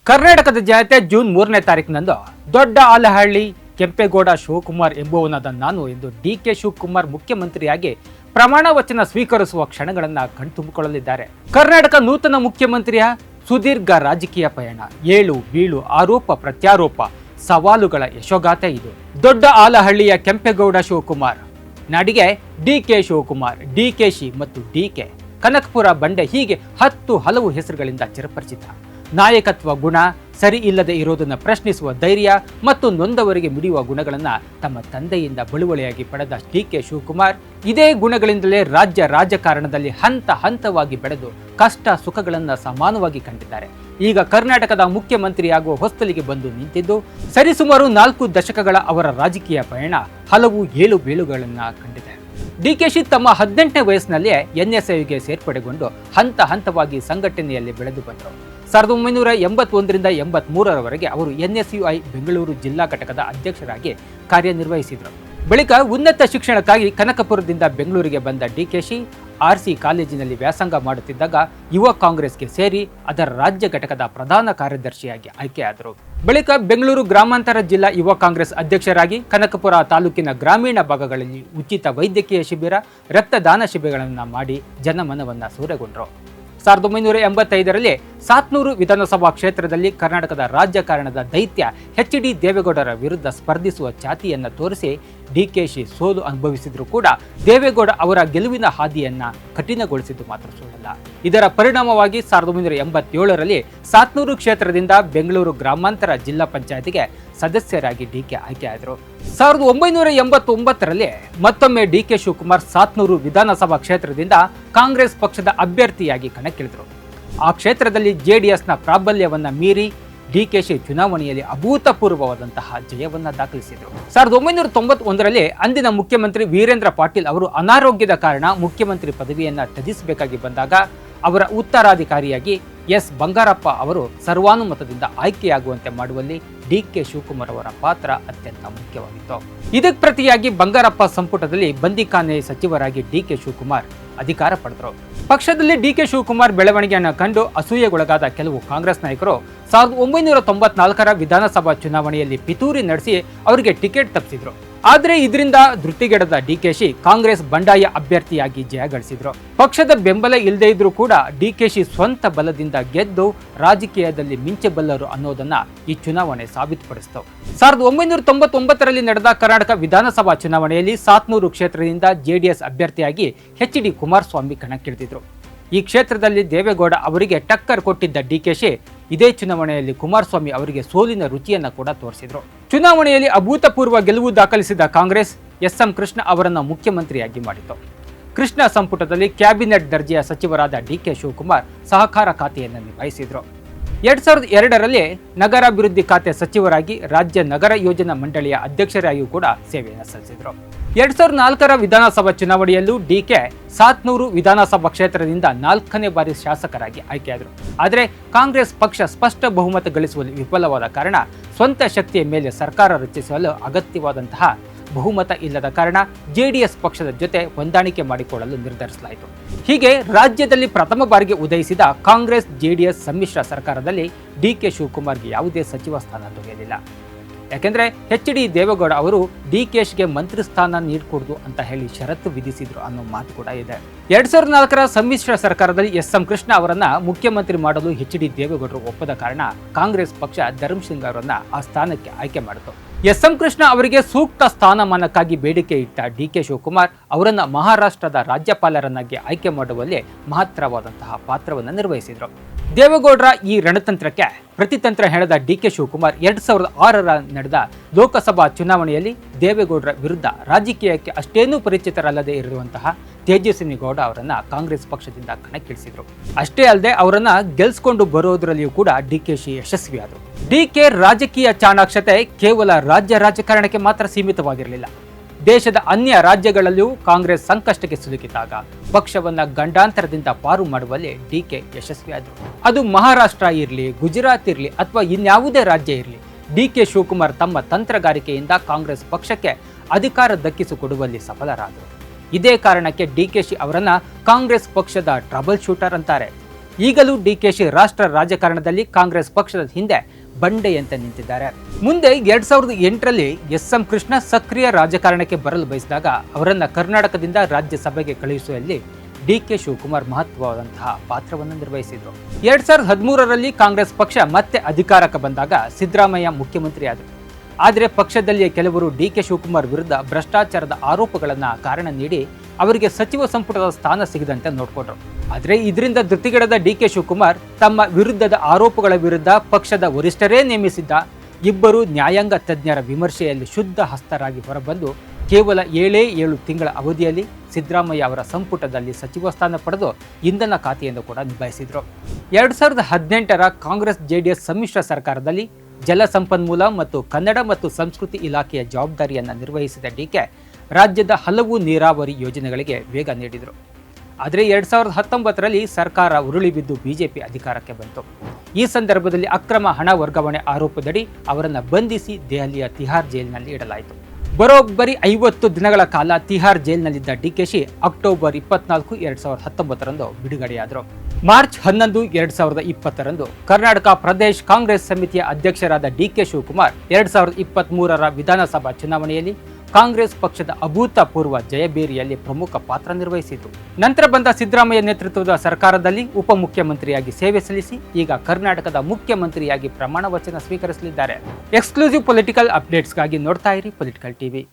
ಕರ್ನಾಟಕದ ಜನತೆ ಜೂನ್ 3ನೇ ತಾರೀಕಿನಂದು ದೊಡ್ಡ ಆಲಹಳ್ಳಿ ಕೆಂಪೇಗೌಡ ಶಿವಕುಮಾರ್ ಎಂಬುವನಾದ ನಾನು ಎಂದು ಡಿಕೆ ಶಿವಕುಮಾರ್ ಮುಖ್ಯಮಂತ್ರಿಯಾಗಿ ಪ್ರಮಾಣ ವಚನ ಸ್ವೀಕರಿಸುವ ಕ್ಷಣಗಳನ್ನು ಕಣ್ತುಂಬಿಕೊಳ್ಳಲಿದ್ದಾರೆ. ಕರ್ನಾಟಕ ನೂತನ ಮುಖ್ಯಮಂತ್ರಿಯ ಸುದೀರ್ಘ ರಾಜಕೀಯ ಪಯಣ, ಏಳು ಬೀಳು, ಆರೋಪ ಪ್ರತ್ಯಾರೋಪ, ಸವಾಲುಗಳ ಯಶೋಗಾಥೆ ಇದು. ದೊಡ್ಡ ಆಲಹಳ್ಳಿಯ ಕೆಂಪೇಗೌಡ ಶಿವಕುಮಾರ್, ನಾಡಿಗೆ ಡಿಕೆ ಶಿವಕುಮಾರ್, ಡಿಕೆಶಿ ಮತ್ತು ಡಿಕೆ, ಕನಕಪುರ ಬಂಡೆ, ಹೀಗೆ ಹಲವು ಹೆಸರುಗಳಿಂದ ಚಿರಪರಿಚಿತ. ನಾಯಕತ್ವ ಗುಣ, ಸರಿ ಇಲ್ಲದೆ ಇರೋದನ್ನು ಪ್ರಶ್ನಿಸುವ ಧೈರ್ಯ ಮತ್ತು ನೊಂದವರಿಗೆ ಮಿಡಿಯುವ ಗುಣಗಳನ್ನು ತಮ್ಮ ತಂದೆಯಿಂದ ಬಳುವಳಿಯಾಗಿ ಪಡೆದ ಡಿಕೆ ಶಿವಕುಮಾರ್ ಇದೇ ಗುಣಗಳಿಂದಲೇ ರಾಜ್ಯ ರಾಜಕಾರಣದಲ್ಲಿ ಹಂತವಾಗಿ ಬೆಳೆದು ಕಷ್ಟ ಸುಖಗಳನ್ನು ಸಮಾನವಾಗಿ ಕಂಡಿದ್ದಾರೆ. ಈಗ ಕರ್ನಾಟಕದ ಮುಖ್ಯಮಂತ್ರಿಯಾಗುವ ಹೊಸ್ತಲಿಗೆ ಬಂದು ನಿಂತಿದ್ದು ಸರಿಸುಮಾರು 4 ದಶಕಗಳ ಅವರ ರಾಜಕೀಯ ಪಯಣ ಹಲವು ಏಳು ಬೀಳುಗಳನ್ನು ಕಂಡಿದೆ. ಡಿಕೆಶಿ ತಮ್ಮ 18ನೇ ವಯಸ್ಸಿನಲ್ಲಿಯೇ ಎನ್ಎಸ್ಯುಗೆ ಸೇರ್ಪಡೆಗೊಂಡು ಹಂತವಾಗಿ ಸಂಘಟನೆಯಲ್ಲಿ ಬೆಳೆದು ಬಂದರು. 1981ರಿಂದ 83ರವರೆಗೆ ಅವರು ಎನ್ಎಸ್ಯುಐ ಬೆಂಗಳೂರು ಜಿಲ್ಲಾ ಘಟಕದ ಅಧ್ಯಕ್ಷರಾಗಿ ಕಾರ್ಯನಿರ್ವಹಿಸಿದರು. ಬಳಿಕ ಉನ್ನತ ಶಿಕ್ಷಣಕ್ಕಾಗಿ ಕನಕಪುರದಿಂದ ಬೆಂಗಳೂರಿಗೆ ಬಂದ ಡಿಕೆಶಿ ಆರ್ಸಿ ಕಾಲೇಜಿನಲ್ಲಿ ವ್ಯಾಸಂಗ ಮಾಡುತ್ತಿದ್ದಾಗ ಯುವ ಕಾಂಗ್ರೆಸ್ಗೆ ಸೇರಿ ಅದರ ರಾಜ್ಯ ಘಟಕದ ಪ್ರಧಾನ ಕಾರ್ಯದರ್ಶಿಯಾಗಿ ಆಯ್ಕೆಯಾದರು. ಬಳಿಕ ಬೆಂಗಳೂರು ಗ್ರಾಮಾಂತರ ಜಿಲ್ಲಾ ಯುವ ಕಾಂಗ್ರೆಸ್ ಅಧ್ಯಕ್ಷರಾಗಿ ಕನಕಪುರ ತಾಲೂಕಿನ ಗ್ರಾಮೀಣ ಭಾಗಗಳಲ್ಲಿ ಉಚಿತ ವೈದ್ಯಕೀಯ ಶಿಬಿರ, ರಕ್ತದಾನ ಶಿಬಿರಗಳನ್ನು ಮಾಡಿ ಜನಮನವನ್ನು ಸೂರೆಗೊಂಡರು. 1985ರಲ್ಲಿ ಸಾತ್ನೂರು ವಿಧಾನಸಭಾ ಕ್ಷೇತ್ರದಲ್ಲಿ ಕರ್ನಾಟಕದ ರಾಜಕಾರಣದ ದೈತ್ಯ ಎಚ್.ಡಿ. ದೇವೇಗೌಡರ ವಿರುದ್ಧ ಸ್ಪರ್ಧಿಸುವ ಛಾತಿಯನ್ನು ತೋರಿಸಿ ಡಿಕೆಶಿ ಸೋಲು ಅನುಭವಿಸಿದರೂ ಕೂಡ ದೇವೇಗೌಡ ಅವರ ಗೆಲುವಿನ ಹಾದಿಯನ್ನ ಕಠಿಣಗೊಳಿಸಿದ್ದು ಮಾತ್ರ ಸುಳ್ಳಲ್ಲ. ಇದರ ಪರಿಣಾಮವಾಗಿ 1987ರಲ್ಲಿ ಸಾತ್ನೂರು ಕ್ಷೇತ್ರದಿಂದ ಬೆಂಗಳೂರು ಗ್ರಾಮಾಂತರ ಜಿಲ್ಲಾ ಪಂಚಾಯತಿಗೆ ಸದಸ್ಯರಾಗಿ ಡಿಕೆ ಆಯ್ಕೆಯಾದರು. 1989ರಲ್ಲಿ ಮತ್ತೊಮ್ಮೆ ಡಿಕೆ ಶಿವಕುಮಾರ್ ಸಾತ್ನೂರು ವಿಧಾನಸಭಾ ಕ್ಷೇತ್ರದಿಂದ ಕಾಂಗ್ರೆಸ್ ಪಕ್ಷದ ಅಭ್ಯರ್ಥಿಯಾಗಿ ಕಣಕ್ಕಿಳಿದರು. ಆ ಕ್ಷೇತ್ರದಲ್ಲಿ ಜೆಡಿಎಸ್ನ ಪ್ರಾಬಲ್ಯವನ್ನ ಮೀರಿ ಡಿಕೆಶಿ ಚುನಾವಣೆಯಲ್ಲಿ ಅಭೂತಪೂರ್ವವಾದಂತಹ ಜಯವನ್ನ ದಾಖಲಿಸಿದರು. 1991ರಲ್ಲಿ ಅಂದಿನ ಮುಖ್ಯಮಂತ್ರಿ ವೀರೇಂದ್ರ ಪಾಟೀಲ್ ಅವರು ಅನಾರೋಗ್ಯದ ಕಾರಣ ಮುಖ್ಯಮಂತ್ರಿ ಪದವಿಯನ್ನ ತ್ಯಜಿಸಬೇಕಾಗಿ ಬಂದಾಗ ಅವರ ಉತ್ತರಾಧಿಕಾರಿಯಾಗಿ ಎಸ್ ಬಂಗಾರಪ್ಪ ಅವರು ಸರ್ವಾನುಮತದಿಂದ ಆಯ್ಕೆಯಾಗುವಂತೆ ಮಾಡುವಲ್ಲಿ ಡಿಕೆ ಶಿವಕುಮಾರ್ ಅವರ ಪಾತ್ರ ಅತ್ಯಂತ ಮುಖ್ಯವಾಗಿತ್ತು. ಇದಕ್ಕೆ ಪ್ರತಿಯಾಗಿ ಬಂಗಾರಪ್ಪ ಸಂಪುಟದಲ್ಲಿ ಬಂದಿಖಾನೆ ಸಚಿವರಾಗಿ ಡಿಕೆ ಶಿವಕುಮಾರ್ ಅಧಿಕಾರ ಪಡೆದರು. ಪಕ್ಷದಲ್ಲಿ ಡಿಕೆ ಶಿವಕುಮಾರ್ ಬೆಳವಣಿಗೆಯನ್ನು ಕಂಡು ಅಸೂಯೆಗೊಳಗಾದ ಕೆಲವು ಕಾಂಗ್ರೆಸ್ ನಾಯಕರು 1994ರ ವಿಧಾನಸಭಾ ಚುನಾವಣೆಯಲ್ಲಿ ಪಿತೂರಿ ನಡೆಸಿ ಅವರಿಗೆ ಟಿಕೆಟ್ ತಪ್ಪಿಸಿದ್ರು. ಆದರೆ ಇದರಿಂದ ಧೃತಿಗೆಡದ ಡಿಕೆಶಿ ಕಾಂಗ್ರೆಸ್ ಬಂಡಾಯ ಅಭ್ಯರ್ಥಿಯಾಗಿ ಜಯಗಳಿಸಿದ್ರು. ಪಕ್ಷದ ಬೆಂಬಲ ಇಲ್ಲದೇ ಇದ್ರೂ ಕೂಡ ಡಿಕೆಶಿ ಸ್ವಂತ ಬಲದಿಂದ ಗೆದ್ದು ರಾಜಕೀಯದಲ್ಲಿ ಮಿಂಚಬಲ್ಲರು ಅನ್ನೋದನ್ನ ಈ ಚುನಾವಣೆ ಸಾಬೀತುಪಡಿಸಿತು. 1999ರಲ್ಲಿ ನಡೆದ ಕರ್ನಾಟಕ ವಿಧಾನಸಭಾ ಚುನಾವಣೆಯಲ್ಲಿ ಸಾತ್ನೂರು ಕ್ಷೇತ್ರದಿಂದ ಜೆಡಿಎಸ್ ಅಭ್ಯರ್ಥಿಯಾಗಿ ಎಚ್.ಡಿ. ಕುಮಾರಸ್ವಾಮಿ ಕಣಕ್ಕಿಳಿದಿದ್ರು. ಈ ಕ್ಷೇತ್ರದಲ್ಲಿ ದೇವೇಗೌಡ ಅವರಿಗೆ ಟಕ್ಕರ್ ಕೊಟ್ಟಿದ್ದ ಡಿಕೆಶಿ ಇದೇ ಚುನಾವಣೆಯಲ್ಲಿ ಕುಮಾರಸ್ವಾಮಿ ಅವರಿಗೆ ಸೋಲಿನ ರುಚಿಯನ್ನು ಕೂಡ ತೋರಿಸಿದ್ರು. ಚುನಾವಣೆಯಲ್ಲಿ ಅಭೂತಪೂರ್ವ ಗೆಲುವು ದಾಖಲಿಸಿದ ಕಾಂಗ್ರೆಸ್ ಎಸ್.ಎಂ. ಕೃಷ್ಣ ಅವರನ್ನು ಮುಖ್ಯಮಂತ್ರಿಯಾಗಿ ಮಾಡಿತು. ಕೃಷ್ಣ ಸಂಪುಟದಲ್ಲಿ ಕ್ಯಾಬಿನೆಟ್ ದರ್ಜೆಯ ಸಚಿವರಾದ ಡಿಕೆ ಶಿವಕುಮಾರ್ ಸಹಕಾರ ಖಾತೆಯನ್ನು ನಿಭಾಯಿಸಿದ್ರು. 2002ರಲ್ಲಿ ನಗರಾಭಿವೃದ್ಧಿ ಖಾತೆ ಸಚಿವರಾಗಿ ರಾಜ್ಯ ನಗರ ಯೋಜನಾ ಮಂಡಳಿಯ ಅಧ್ಯಕ್ಷರಾಗಿಯೂ ಕೂಡ ಸೇವೆಯನ್ನು ಸಲ್ಲಿಸಿದರು. 2004ರ ವಿಧಾನಸಭಾ ಚುನಾವಣೆಯಲ್ಲೂ ಡಿಕೆ ಸಾತ್ನೂರು ವಿಧಾನಸಭಾ ಕ್ಷೇತ್ರದಿಂದ 4ನೇ ಬಾರಿ ಶಾಸಕರಾಗಿ ಆಯ್ಕೆಯಾದರು. ಆದರೆ ಕಾಂಗ್ರೆಸ್ ಪಕ್ಷ ಸ್ಪಷ್ಟ ಬಹುಮತ ಗಳಿಸುವಲ್ಲಿ ವಿಫಲವಾದ ಕಾರಣ ಸ್ವಂತ ಶಕ್ತಿಯ ಮೇಲೆ ಸರ್ಕಾರ ರಚಿಸಲು ಅಗತ್ಯವಾದಂತಹ ಬಹುಮತ ಇಲ್ಲದ ಕಾರಣ ಜೆಡಿಎಸ್ ಪಕ್ಷದ ಜೊತೆ ಹೊಂದಾಣಿಕೆ ಮಾಡಿಕೊಳ್ಳಲು ನಿರ್ಧರಿಸಲಾಯಿತು. ಹೀಗೆ ರಾಜ್ಯದಲ್ಲಿ ಪ್ರಥಮ ಬಾರಿಗೆ ಉದಯಿಸಿದ ಕಾಂಗ್ರೆಸ್ ಜೆಡಿಎಸ್ ಸಮ್ಮಿಶ್ರ ಸರ್ಕಾರದಲ್ಲಿ ಡಿಕೆ ಶಿವಕುಮಾರ್ಗೆ ಯಾವುದೇ ಸಚಿವ ಸ್ಥಾನ ದೊರೆಯಲಿಲ್ಲ. ಯಾಕೆಂದ್ರೆ ಎಚ್.ಡಿ. ದೇವೇಗೌಡ ಅವರು ಡಿಕೆಶಿಗೆ ಮಂತ್ರಿ ಸ್ಥಾನ ನೀಡಕೂಡದು ಅಂತ ಹೇಳಿ ಷರತ್ತು ವಿಧಿಸಿದ್ರು ಅನ್ನೋ ಮಾತು ಕೂಡ ಇದೆ. 2004ರ ಸಮ್ಮಿಶ್ರ ಸರ್ಕಾರದಲ್ಲಿ ಎಸ್.ಎಂ. ಕೃಷ್ಣ ಅವರನ್ನ ಮುಖ್ಯಮಂತ್ರಿ ಮಾಡಲು ಎಚ್.ಡಿ. ದೇವೇಗೌಡರು ಒಪ್ಪದ ಕಾರಣ ಕಾಂಗ್ರೆಸ್ ಪಕ್ಷ ಧರ್ಮಸಿಂಗ್ ಅವರನ್ನ ಆ ಸ್ಥಾನಕ್ಕೆ ಆಯ್ಕೆ ಮಾಡಿತು. ಎಸ್.ಎಂ. ಕೃಷ್ಣ ಅವರಿಗೆ ಸೂಕ್ತ ಸ್ಥಾನಮಾನಕ್ಕಾಗಿ ಬೇಡಿಕೆ ಇಟ್ಟ ಡಿಕೆ ಶಿವಕುಮಾರ್ ಅವರನ್ನ ಮಹಾರಾಷ್ಟ್ರದ ರಾಜ್ಯಪಾಲರನ್ನಾಗಿ ಆಯ್ಕೆ ಮಾಡುವಲ್ಲಿ ಮಹತ್ತರವಾದಂತಹ ಪಾತ್ರವನ್ನು ನಿರ್ವಹಿಸಿದರು. ದೇವೇಗೌಡರ ಈ ರಣತಂತ್ರಕ್ಕೆ ಪ್ರತಿತಂತ್ರ ಹೆಣೆದ ಡಿಕೆ ಶಿವಕುಮಾರ್ 2006ರ ನಡೆದ ಲೋಕಸಭಾ ಚುನಾವಣೆಯಲ್ಲಿ ದೇವೇಗೌಡರ ವಿರುದ್ಧ ರಾಜಕೀಯಕ್ಕೆ ಅಷ್ಟೇನೂ ಪರಿಚಿತರಲ್ಲದೆ ಇರುವಂತಹ ತೇಜಸ್ವಿನಿ ಗೌಡ ಅವರನ್ನ ಕಾಂಗ್ರೆಸ್ ಪಕ್ಷದಿಂದ ಕಣಕ್ಕಿಳಿಸಿದ್ರು. ಅಷ್ಟೇ ಅಲ್ಲದೆ ಅವರನ್ನ ಗೆಲ್ಸ್ಕೊಂಡು ಬರೋದರಲ್ಲಿಯೂ ಕೂಡ ಡಿಕೆಶಿ ಯಶಸ್ವಿಯಾದರು. ಡಿಕೆ ರಾಜಕೀಯ ಚಾಣಾಕ್ಷತೆ ಕೇವಲ ರಾಜ್ಯ ರಾಜಕಾರಣಕ್ಕೆ ಮಾತ್ರ ಸೀಮಿತವಾಗಿರಲಿಲ್ಲ. ದೇಶದ ಅನ್ಯ ರಾಜ್ಯಗಳಲ್ಲಿಯೂ ಕಾಂಗ್ರೆಸ್ ಸಂಕಷ್ಟಕ್ಕೆ ಸಿಲುಕಿದಾಗ ಪಕ್ಷವನ್ನ ಗಂಡಾಂತರದಿಂದ ಪಾರು ಮಾಡುವಲ್ಲಿ ಡಿಕೆ ಯಶಸ್ವಿಯಾದರು. ಅದು ಮಹಾರಾಷ್ಟ್ರ ಇರಲಿ, ಗುಜರಾತ್ ಇರಲಿ ಅಥವಾ ಇನ್ಯಾವುದೇ ರಾಜ್ಯ ಇರಲಿ, ಡಿಕೆ ಶಿವಕುಮಾರ್ ತಮ್ಮ ತಂತ್ರಗಾರಿಕೆಯಿಂದ ಕಾಂಗ್ರೆಸ್ ಪಕ್ಷಕ್ಕೆ ಅಧಿಕಾರ ದಕ್ಕಿಸಿಕೊಡುವಲ್ಲಿ ಸಫಲರಾದರು. ಇದೇ ಕಾರಣಕ್ಕೆ ಡಿಕೆಶಿ ಅವರನ್ನ ಕಾಂಗ್ರೆಸ್ ಪಕ್ಷದ ಟ್ರಬಲ್ ಶೂಟರ್ ಅಂತಾರೆ. ಈಗಲೂ ಡಿಕೆಶಿ ರಾಷ್ಟ್ರ ರಾಜಕಾರಣದಲ್ಲಿ ಕಾಂಗ್ರೆಸ್ ಪಕ್ಷದ ಹಿಂದೆ ಬಂಡೆಯಂತೆ ನಿಂತಿದ್ದಾರೆ. ಮುಂದೆ 2008ರಲ್ಲಿ ಎಸ್.ಎಂ. ಕೃಷ್ಣ ಸಕ್ರಿಯ ರಾಜಕಾರಣಕ್ಕೆ ಬರಲು ಬಯಸಿದಾಗ ಅವರನ್ನ ಕರ್ನಾಟಕದಿಂದ ರಾಜ್ಯಸಭೆಗೆ ಕಳುಹಿಸುವಲ್ಲಿ ಡಿಕೆ ಶಿವಕುಮಾರ್ ಮಹತ್ವವಾದಂತಹ ಪಾತ್ರವನ್ನು ನಿರ್ವಹಿಸಿದರು. 2013ರಲ್ಲಿ ಕಾಂಗ್ರೆಸ್ ಪಕ್ಷ ಮತ್ತೆ ಅಧಿಕಾರಕ್ಕೆ ಬಂದಾಗ ಸಿದ್ದರಾಮಯ್ಯ ಮುಖ್ಯಮಂತ್ರಿ ಆದರು. ಆದರೆ ಪಕ್ಷದಲ್ಲಿಯೇ ಕೆಲವರು ಡಿಕೆ ಶಿವಕುಮಾರ್ ವಿರುದ್ಧ ಭ್ರಷ್ಟಾಚಾರದ ಆರೋಪಗಳನ್ನು ಕಾರಣ ನೀಡಿ ಅವರಿಗೆ ಸಚಿವ ಸಂಪುಟದ ಸ್ಥಾನ ಸಿಗದಂತೆ ನೋಡಿಕೊಂಡ್ರು. ಆದರೆ ಇದರಿಂದ ಧೃತಿಗೆಡದ ಡಿಕೆ ಶಿವಕುಮಾರ್ ತಮ್ಮ ವಿರುದ್ಧದ ಆರೋಪಗಳ ವಿರುದ್ಧ ಪಕ್ಷದ ವರಿಷ್ಠರೇ ನೇಮಿಸಿದ್ದ ಇಬ್ಬರು ನ್ಯಾಯಾಂಗ ತಜ್ಞರ ವಿಮರ್ಶೆಯಲ್ಲಿ ಶುದ್ಧ ಹಸ್ತರಾಗಿ ಹೊರಬಂದು ಕೇವಲ 7 ತಿಂಗಳ ಅವಧಿಯಲ್ಲಿ ಸಿದ್ದರಾಮಯ್ಯ ಅವರ ಸಂಪುಟದಲ್ಲಿ ಸಚಿವ ಸ್ಥಾನ ಪಡೆದು ಇಂಧನ ಖಾತೆಯನ್ನು ಕೂಡ ನಿಭಾಯಿಸಿದರು. 2018ರ ಕಾಂಗ್ರೆಸ್ ಜೆಡಿಎಸ್ ಸಮ್ಮಿಶ್ರ ಸರ್ಕಾರದಲ್ಲಿ ಜಲಸಂಪನ್ಮೂಲ ಮತ್ತು ಕನ್ನಡ ಮತ್ತು ಸಂಸ್ಕೃತಿ ಇಲಾಖೆಯ ಜವಾಬ್ದಾರಿಯನ್ನು ನಿರ್ವಹಿಸಿದ ಡಿಕೆ ರಾಜ್ಯದ ಹಲವು ನೀರಾವರಿ ಯೋಜನೆಗಳಿಗೆ ವೇಗ ನೀಡಿದರು. ಆದರೆ 2019ರಲ್ಲಿ ಸರ್ಕಾರ ಉರುಳಿ ಬಿದ್ದು ಬಿಜೆಪಿ ಅಧಿಕಾರಕ್ಕೆ ಬಂತು. ಈ ಸಂದರ್ಭದಲ್ಲಿ ಅಕ್ರಮ ಹಣ ವರ್ಗಾವಣೆ ಆರೋಪದಡಿ ಅವರನ್ನು ಬಂಧಿಸಿ ದೆಹಲಿಯ ತಿಹಾರ್ ಜೈಲಿನಲ್ಲಿ ಇಡಲಾಯಿತು. ಬರೋಬ್ಬರಿ 50 ದಿನಗಳ ಕಾಲ ತಿಹಾರ್ ಜೈಲಿನಲ್ಲಿದ್ದ ಡಿಕೆಶಿ ಅಕ್ಟೋಬರ್ 24, 2019ರಂದು ಬಿಡುಗಡೆಯಾದರು. ಮಾರ್ಚ್ 11, 2020ರಂದು ಕರ್ನಾಟಕ ಪ್ರದೇಶ್ ಕಾಂಗ್ರೆಸ್ ಸಮಿತಿಯ ಅಧ್ಯಕ್ಷರಾದ ಡಿಕೆ ಶಿವಕುಮಾರ್ 2023ರ ವಿಧಾನಸಭಾ ಚುನಾವಣೆಯಲ್ಲಿ ಕಾಂಗ್ರೆಸ್ ಪಕ್ಷದ ಅಭೂತಪೂರ್ವ ಜಯಭೇರಿಯಲ್ಲಿ ಪ್ರಮುಖ ಪಾತ್ರ ನಿರ್ವಹಿಸಿತು. ನಂತರ ಬಂದ ಸಿದ್ದರಾಮಯ್ಯ ನೇತೃತ್ವದ ಸರ್ಕಾರದಲ್ಲಿ ಉಪಮುಖ್ಯಮಂತ್ರಿಯಾಗಿ ಸೇವೆ ಸಲ್ಲಿಸಿ ಈಗ ಕರ್ನಾಟಕದ ಮುಖ್ಯಮಂತ್ರಿಯಾಗಿ ಪ್ರಮಾಣ ವಚನ ಸ್ವೀಕರಿಸಲಿದ್ದಾರೆ. ಎಕ್ಸ್ಕ್ಲೂಸಿವ್ ಪೊಲಿಟಿಕಲ್ ಅಪ್ಡೇಟ್ಸ್ಗಾಗಿ ನೋಡ್ತಾ ಇರಿ ಪೊಲಿಟಿಕಲ್ ಟಿವಿ.